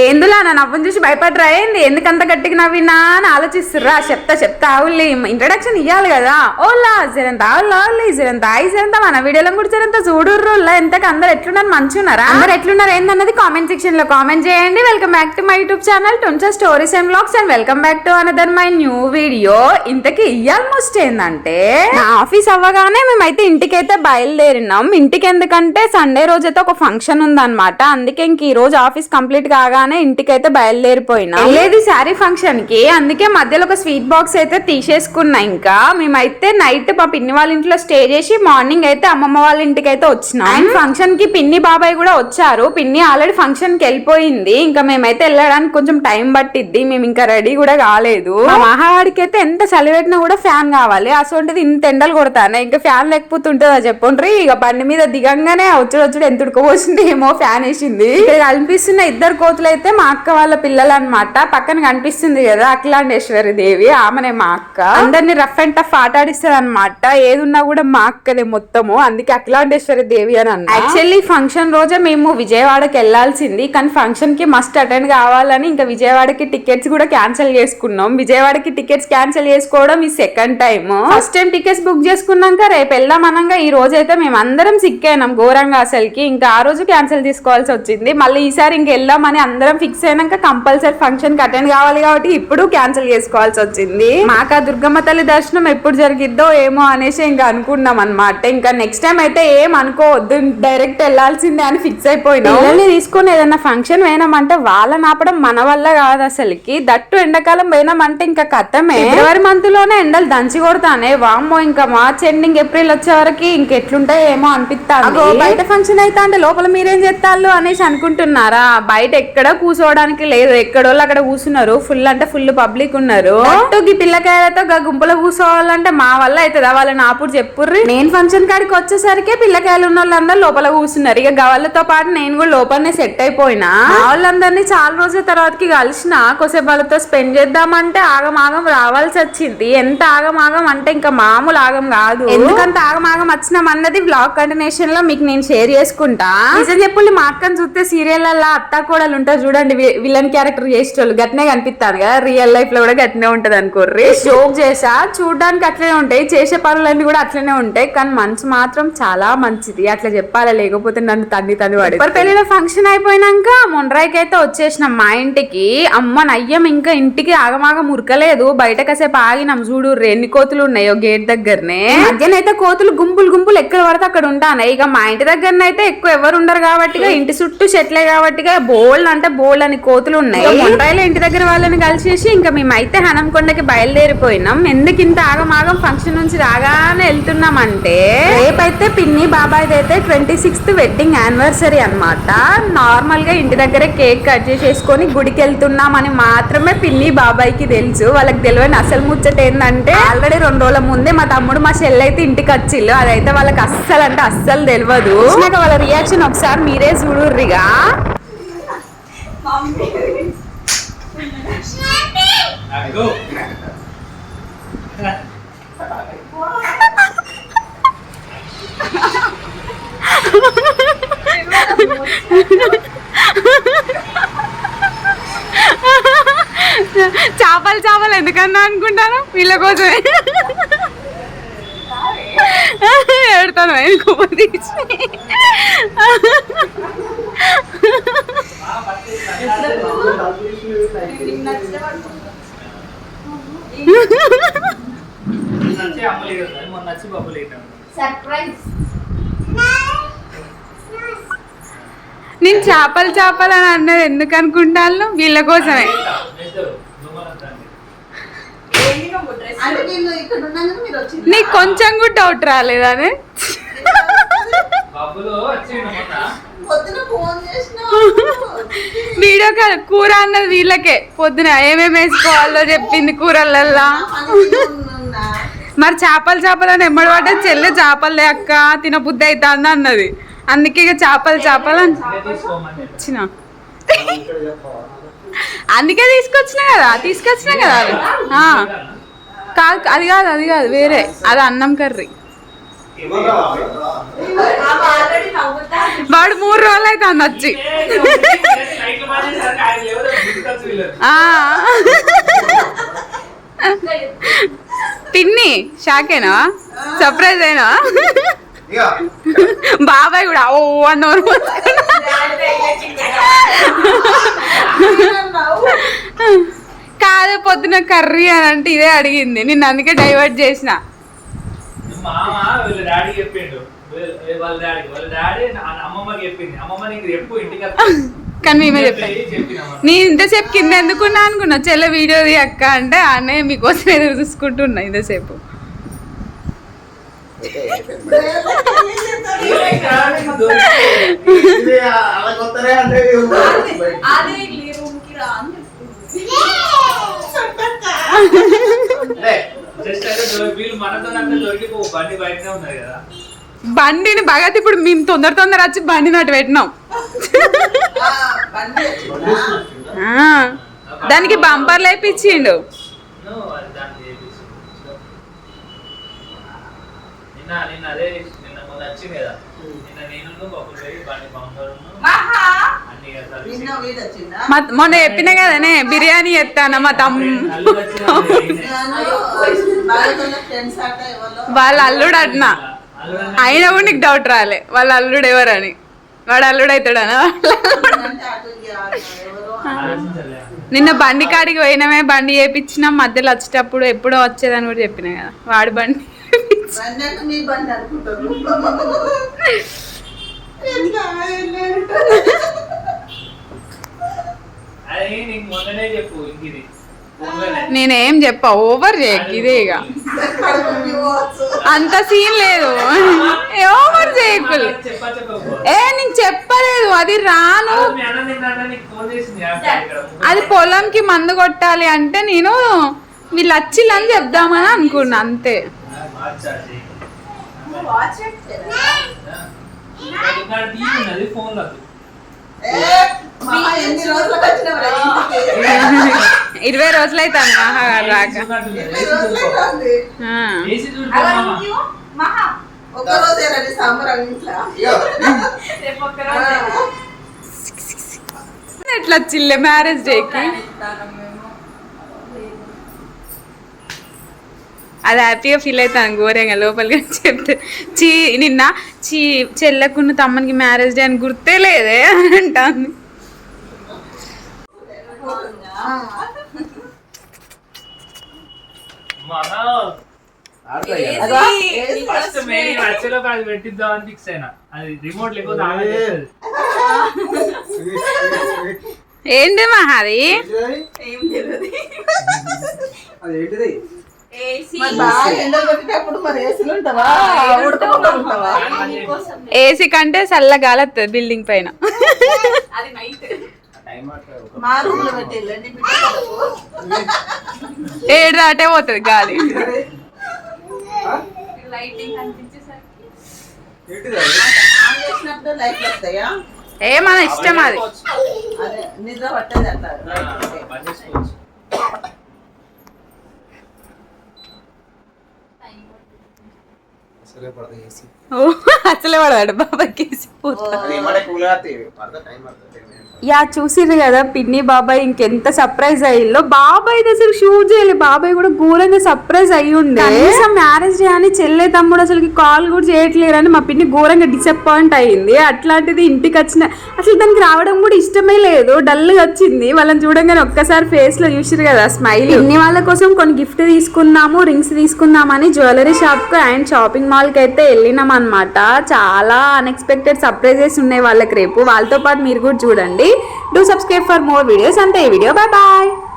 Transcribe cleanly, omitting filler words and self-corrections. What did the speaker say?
ఏందులా నా నవ్వుని చూసి భయపడరా ఏంది? ఎందుకంత గట్టిగా నవ్వినా అని ఆలోచిస్తుర్రా? చెప్తా ఆవుల్ని ఇంట్రడక్షన్ ఇవ్వాలి కదా. ఓలా జరంత ఆవుల్లా జరంత ఆయి జరంత మన వీడియోలో కూడా జరంత చూడుర్రులా. ఎంతకు అందరు ఎట్లున్నారు? మంచున్నారా? అందరు ఎట్లున్నారు ఏందన్నది కామెంట్ సెక్షన్ లో కామెంట్ చేయండి. Welcome back to my YouTube channel టుంచా stories and vlogs and welcome back to another my new video. ఇంతకీ ఆల్మోస్ట్ ఏందంటే నా ఆఫీస్ అవ్వగానే మేమైతే ఇంటికైతే బయలుదేరినాం. ఇంటికి ఎందుకంటే సండే రోజైతే ఒక ఫంక్షన్ ఉందన్నమాట. అందుకే ఇంక ఈ రోజు ఆఫీస్ కంప్లీట్ కాగానే ఇంటికైతే బయలుదేరిపోయినా. లేదు శారీ ఫంక్షన్ కి, అందుకే మధ్యలో ఒక స్వీట్ బాక్స్ అయితే తీసేసుకున్నా. ఇంకా మేమైతే నైట్ మా పిన్ని వాళ్ళ ఇంట్లో స్టే చేసి మార్నింగ్ అయితే అమ్మమ్మ వాళ్ళ ఇంటికి అయితే వచ్చినాం. అండ్ ఫంక్షన్ కి పిన్ని బాబాయ్ కూడా వచ్చారు. పిన్ని ఆల్రెడీ ఫంక్షన్ కి వెళ్ళిపోయింది. ఇంకా మేమైతే వెళ్ళడానికి కొంచెం టైం పట్టిద్ది. మేము ఇంకా రెడీ కూడా కాలేదు. మా మహావాడికి అయితే ఎంత చలి పెట్టినా కూడా ఫ్యాన్ కావాలి. అసలు ఇంత ఎండలు కొడతానే ఇంకా ఫ్యాన్ లేకపోతే ఉంటుందా చెప్పండి. ఇక బండి మీద దిగంగానే వచ్చుడు ఎంత ఉడకపోసింది ఏమో ఫ్యాన్ వేసింది. ఇక్కడ కనిపిస్తున్న ఇద్దరు కోతులు అయితే మా అక్క వాళ్ళ పిల్లలు అన్నమాట. పక్కన కనిపిస్తుంది కదా అఖిలాండేశ్వరి దేవి, ఆమెనే మా అక్క. అందరిని రఫ్ అండ్ టఫ్ ఆట ఆడిస్తుంది అనమాట. ఏదున్నా కూడా మా అక్కదే మొత్తము. అందుకే అఖిలాండేశ్వరి దేవి అని అన్న. యాక్చువల్లీ ఫంక్షన్ రోజే మేము విజయవాడకి వెళ్లాల్సింది, కానీ ఫంక్షన్ కి మస్ట్ అటెండ్ కావాలని ఇంకా విజయవాడకి టికెట్స్ కూడా క్యాన్సిల్ చేసుకున్నాం. విజయవాడకి టికెట్స్ క్యాన్సిల్ చేసుకోవడం ఈ second time. First time tickets book చేసుకున్నాక రేపు వెళ్దామనగా ఈ రోజు అయితే మేము అందరం సిక్ అయినాం ఘోరంగా అసలుకి. ఇంకా ఆ రోజు క్యాన్సిల్ చేసుకోవాల్సి వచ్చింది. మళ్ళీ ఈసారి ఇంక వెళ్దామని అందరం ఫిక్స్ అయినాక కంపల్సరీ ఫంక్షన్ కి అటెండ్ కావాలి కాబట్టి ఇప్పుడు క్యాన్సిల్ చేసుకోవాల్సి వచ్చింది. మాకు ఆ దుర్గమ్మ తల్లి దర్శనం ఎప్పుడు జరిగిద్దో ఏమో అనేసి ఇంకా అనుకున్నాం అనమాట. ఇంకా నెక్స్ట్ టైం అయితే ఏం అనుకోవద్దు, డైరెక్ట్ వెళ్లాల్సిందే అని ఫిక్స్ అయిపోయినా. పిల్లల్ని తీసుకొని ఏదన్నా ఫంక్షన్ పోయినామంటే వాళ్ళని ఆపడం మన వల్ల కాదు అసలుకి. దట్టు ఎండాకాలం పోయినామంటే ఇంకా కథమే. ఫిబ్రవరి మంత్ లోనే ఎండలు దంచి కొడతానే వామ్మో. ఇంకా మార్చ్ ఎండింగ్ ఏప్రిల్ వచ్చే వరకు ఇంకెట్లుంటాయో ఏమో అనిపిస్తాను. బయట ఫంక్షన్ అయితే అంటే లోపల మీరేం చేస్తారు అనేసి అనుకుంటున్నారా? బయట ఎక్కడ కూర్చోవడానికి లేదు, ఎక్కడోళ్ళు అక్కడ కూర్చున్నారు. ఫుల్ అంటే ఫుల్ పబ్లిక్ ఉన్నారు. ఈ పిల్లకాయలతో గుంపులో కూర్చోవాలంటే మా వల్ల అవుతుందా? వాళ్ళని ఆపుడు చెప్పుర్రి. నేను ఫంక్షన్ కాడికి వచ్చేసరికి పిల్లకాయలు ఉన్న వాళ్ళందరూ లోపల కూర్చున్నారు. ఇక వాళ్ళతో పాటు నేను కూడా లోపలనే సెట్ అయిపోయినా. వాళ్ళందరినీ చాలా రోజుల తర్వాతకి కలిసిన కొద్దిసేపు వాళ్ళతో స్పెండ్ చేద్దామంటే ఆగమాగం రావాల్సి వచ్చింది. ఎంత ఆగమాగం అంటే ఇంకా మామూలు ఆగం కాదు. ఎందుకంత ఆగమాగం వచ్చినాం అన్నది బ్లాగ్ కంటిన్యూషన్ లో మీకు నేను షేర్ చేసుకుంటా. నిజం చెప్పుల్ని మా అక్కని చూస్తే సీరియల్ అత్తా కోడలు ఉంటారు చూడండి, విలన్ క్యారెక్టర్ చేసేటోళ్ళు గట్నే కనిపిస్తారు కదా. రియల్ లైఫ్ లో కూడా గట్నే ఉంటది అనుకోర్రి. జోక్ చేసా చూడడానికి అట్లనే ఉంటాయి, చేసే పనులన్నీ కూడా అట్లనే ఉంటాయి. కానీ మనసు మాత్రం చాలా మంచిది, అట్లా చెప్పాలి. లేకపోతే నన్ను తండ్రి వాడి పెళ్లిలో ఫంక్షన్ అయిపోయినాక మొండ్రాయికి అయితే వచ్చేసినాం మా ఇంటికి. అమ్మ నయ్యం ఇంకా ఇంటికి ఆగమాగం ఉరకలేదు. బయట కాసేపు ఆగినాం. చూడు ఎన్ని కోతులు ఉన్నాయో గేట్ దగ్గరనే. మధ్యనైతే కోతులు గుంపులు ఎక్కడ పడితే అక్కడ ఉంటాను. ఇక మా ఇంటి దగ్గరనైతే ఎక్కువ ఎవరు ఉండరు కాబట్టి ఇంటి చుట్టూ చెట్లే కాబట్టి బోల్డ్ అంటే బోల్డ్ అని కోతులు ఉన్నాయి. మొండ్రాయిలో ఇంటి దగ్గర వాళ్ళని కలిసేసి ఇంకా మేమైతే హనంకొండకి బయలుదేరిపోయినాం. ఎందుకు ఇంత ఆగమాగం ఫంక్షన్ నుంచి రాగానే వెళ్తున్నాం అంటే రేపైతే పిన్ని బాబాయ్ అయితే 26th వెడ్డింగ్ యానివర్సరీ అన్నమాట. నార్మల్ గా ఇంటి దగ్గరే కేక్ కట్ చేసేసుకొని గుడికి వెళ్తున్నాం అని మాత్రమే పిన్ని బాబాయ్ కి తెలుసు. వాళ్ళకి తెలియని అసలు ముచ్చట ఏంటంటే ఆల్రెడీ 2 రోజుల ముందే మా తమ్ముడు మా చెల్లి అయితే ఇంటికి వచ్చిళ్ళు. అదైతే వాళ్ళకి అస్సలు అంటే అస్సలు తెలియదు. వాళ్ళ రియాక్షన్ ఒకసారి మీరే చూడుర్రిగా. చేపలు ఎందుకన్నా అనుకుంటాను వీళ్ళ కోసం ఎడతాను నేను చేపలు అని అన్నది ఎందుకు అనుకుంటాను వీళ్ళ కోసమే. నీకు కొంచెం కూడా డౌట్ రాలేదని? వీడియో కాదు కూర అన్నది వీళ్ళకే. పొద్దున ఏమేమి వేసుకోవాలో చెప్పింది కూరలల్లా. మరి చేపలు అని ఎమ్మడి పడ్డ చెల్లె చేపలే అక్క తినబుద్ధి అవుతుంది అన్నది. అందుకే ఇక చేపలు వచ్చిన అందుకే తీసుకొచ్చినా కదా కాదు అది కాదు వేరే అది అన్నం కర్రీ వాడు 3 రోజులు అయితే వచ్చి పిన్ని షాకేనా సర్ప్రైజ్ అయినా బాబాయ్ కూడా ఓ అన్నోరు కాదు పొద్దున కర్రీ అని అంటే ఇదే అడిగింది నిన్ను అందుకే డైవర్ట్ చేసిన కానీ మేమే చెప్పాను నేను ఇంతసేపు కింద ఎందుకున్నా అనుకున్నా చెల్ల వీడియో అక్క అంటే అన్నయ్య మీకోసం ఎదురు చూసుకుంటున్నా ఇంతసేపు బండిని భగత్ ఇప్పుడు మేము తొందర వచ్చి బండి నాటు పెట్టినాం దానికి బంపర్ లేపించిండు మొన్న చెప్పినా కదనే బిర్యానీ ఎత్తాను మా వాళ్ళ అల్లుడు అన్నా అయినా కూడా నీకు డౌట్ రాలే వాళ్ళ అల్లుడు ఎవరని వాడు అల్లుడు అవుతాడనా నిన్న బండి కాడికి పోయినామే బండి చేయించినాం మధ్యలో వచ్చేటప్పుడు ఎప్పుడో వచ్చేదని కూడా చెప్పినా కదా వాడి బండి నేనేం చెప్పా ఓవర్ చేయకు ఇదే ఇక అంత సీన్ లేదు ఓవర్ చేయకు నీకు చెప్పలేదు అది రాను అది పొలంకి మందు కొట్టాలి అంటే నేను వీళ్ళు వచ్చిల్లని చెప్దామని అనుకున్నా అంతే ఇరవై రోజులు అవుతాను మహాగారు రాక ఎట్లా వచ్చిల్లే మ్యారేజ్ డేకి అది హ్యాపీగా ఫీల్ అవుతాను ఘోరంగా లోపలికి చెప్తే నిన్న చెల్లెకున్న తమ్మనికి మ్యారేజ్ డే అని గుర్తే లేదే అంటాను ఏంటి మహాది ఏసీ కంటే చల్లగాలి వస్తుంది బిల్డింగ్ పైన ఏడు దాటే పోతుంది గాలి ఏ మన ఇష్టం అది అసలే పడవాడు బాబాయ్కి యా చూసిర్రు కదా పిన్ని బాబాయ్ ఇంకెంత సర్ప్రైజ్ అయ్యిందో బాబాయ్ అసలు షూట్ చేయలే బాబాయ్ కూడా ఘోరంగా సర్ప్రైజ్ అయ్యి ఉండే మ్యారేజ్ చేయని చెల్లె తమ్ముడు అసలు కాల్ కూడా చేయట్లేరని మా పిన్ని ఘోరంగా డిసప్పాయింట్ అయ్యింది అట్లాంటిది ఇంటికి వచ్చిన అసలు దానికి రావడం కూడా ఇష్టమే లేదు డల్గా వచ్చింది వాళ్ళని చూడంగానే ఒక్కసారి ఫేస్ లో చూసిరు కదా స్మైల్ పిన్ని వాళ్ళ కోసం కొన్ని గిఫ్ట్ తీసుకుందాము రింగ్స్ తీసుకుందామని జ్యువెలరీ షాప్ కు అండ్ షాపింగ్ మాల్ కి అయితే వెళ్ళినాం అనమాట చాలా అన్ఎక్స్పెక్టెడ్ సర్ప్రైజెస్ ఉన్నాయి వాళ్ళకి రేపు వాళ్ళతో పాటు మీరు కూడా చూడండి. Do subscribe for more videos and the video. Bye bye.